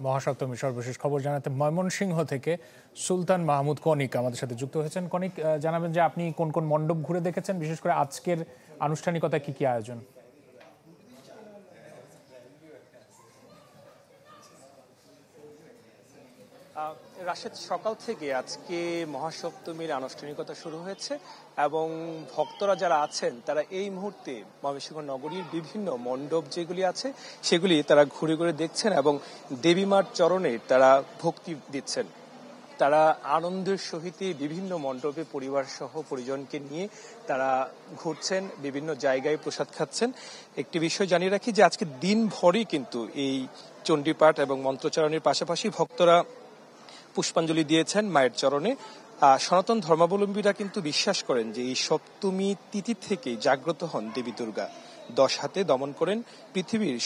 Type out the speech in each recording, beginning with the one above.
মহাসপ্তমী সর্বশেষ খবর জানাতে ময়মনসিংহ থেকে সুলতান মাহমুদ কনিক আমাদের সাথে যুক্ত হয়েছেন। কনিক, জানাবেন যে আপনি কোন কোন মণ্ডপ ঘুরে দেখেছেন, বিশেষ করে আজকের আনুষ্ঠানিকতা কি কি আয়োজন? রাশেদ, সকাল থেকে আজকে মহাসপ্তমীর আনুষ্ঠানিকতা শুরু হয়েছে এবং ভক্তরা যারা আছেন তারা এই মুহূর্তে ময়মনসিংহ নগরীর বিভিন্ন মণ্ডপ যেগুলি আছে সেগুলি তারা ঘুরে ঘুরে দেখছেন এবং দেবীমার চরণে তারা ভক্তি দিচ্ছেন। তারা আনন্দের সহিত বিভিন্ন মণ্ডপে পরিবার সহ পরিজনকে নিয়ে তারা ঘুরছেন, বিভিন্ন জায়গায় প্রসাদ খাচ্ছেন। একটি বিষয় জানিয়ে রাখি যে আজকে দিনভরই কিন্তু এই চণ্ডীপাঠ এবং মন্ত্রচারণের পাশাপাশি ভক্তরা পুষ্পাঞ্জলি দিয়েছেন মায়ের চরণে। সনাতন ধর্মাবলম্বীরা কিন্তু বিশ্বাস করেন যে এই সপ্তমী তিথি থেকেই জাগ্রত হন দেবী দুর্গা। 10 হাতে দমন করেন পৃথিবীর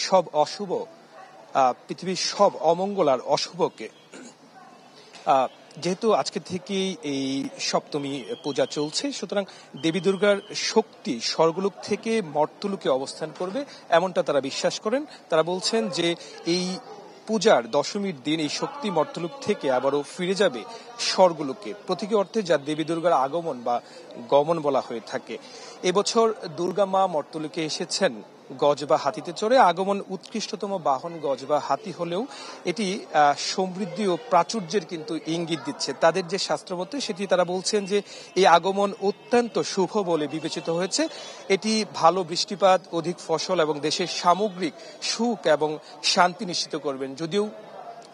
সব অমঙ্গল আর অশুভকে। যেহেতু আজকে থেকেই এই সপ্তমী পূজা চলছে, সুতরাং দেবী দুর্গার শক্তি স্বর্গলোক থেকে মর্ত্যলোকে অবস্থান করবে এমনটা তারা বিশ্বাস করেন। তারা বলছেন যে এই পূজার দশমীর দিন এই শক্তি মর্ত্যলোক থেকে আবারও ফিরে যাবে স্বর্গলোকে, প্রতীকী অর্থে যা দেবী দুর্গার আগমন বা গমন বলা হয়ে থাকে। এবছর দুর্গা মা মর্ত্যলোকে এসেছেন গজ বা হাতিতে চড়ে। আগমন উৎকৃষ্টতম বাহন গজ বা হাতি হলেও এটি সমৃদ্ধি ও প্রাচুর্যের কিন্তু ইঙ্গিত দিচ্ছে। তাদের যে শাস্ত্রমতে সেটি তারা বলছেন যে এই আগমন অত্যন্ত শুভ বলে বিবেচিত হয়েছে। এটি ভালো বৃষ্টিপাত, অধিক ফসল এবং দেশের সামগ্রিক সুখ এবং শান্তি নিশ্চিত করবেন। যদিও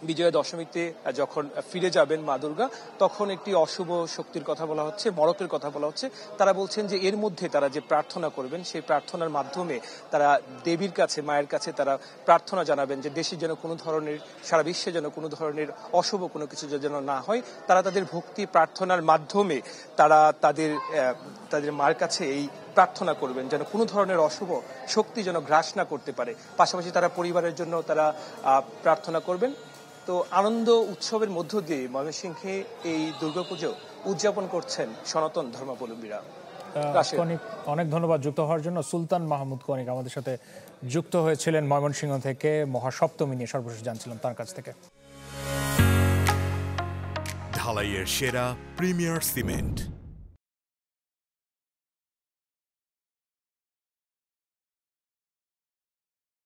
বিজয়া দশমীতে যখন ফিরে যাবেন মা দুর্গা, তখন একটি অশুভ শক্তির কথা বলা হচ্ছে, মড়কের কথা বলা হচ্ছে। তারা বলছেন যে এর মধ্যে তারা যে প্রার্থনা করবেন, সেই প্রার্থনার মাধ্যমে তারা দেবীর কাছে, মায়ের কাছে তারা প্রার্থনা জানাবেন যে দেশে যেন কোনো ধরনের, সারা বিশ্বে যেন কোনো ধরনের অশুভ কোনো কিছু যেন না হয়। তারা তাদের ভক্তি প্রার্থনার মাধ্যমে তারা তাদের মার কাছে এই প্রার্থনা করবেন যেন কোনো ধরনের অশুভ শক্তি যেন গ্রাস না করতে পারে। পাশাপাশি তারা পরিবারের জন্য তারা প্রার্থনা করবেন। তো আনন্দ উৎসবের মধ্য দিয়ে ময়মনসিংহে এই দুর্গাপুজো উদযাপন করছেন সনাতন ধর্মাবলম্বীরা। অনেক ধন্যবাদ যুক্ত হওয়ার জন্য। সুলতান মাহমুদ কনিক আমাদের সাথে যুক্ত হয়েছিলেন ময়মনসিংহ থেকে। মহাসপ্তমী নিয়ে সর্বশেষ জানছিলাম তার কাছ থেকে। ঢালাইয়ের সেরা প্রিমিয়ার সিমেন্ট।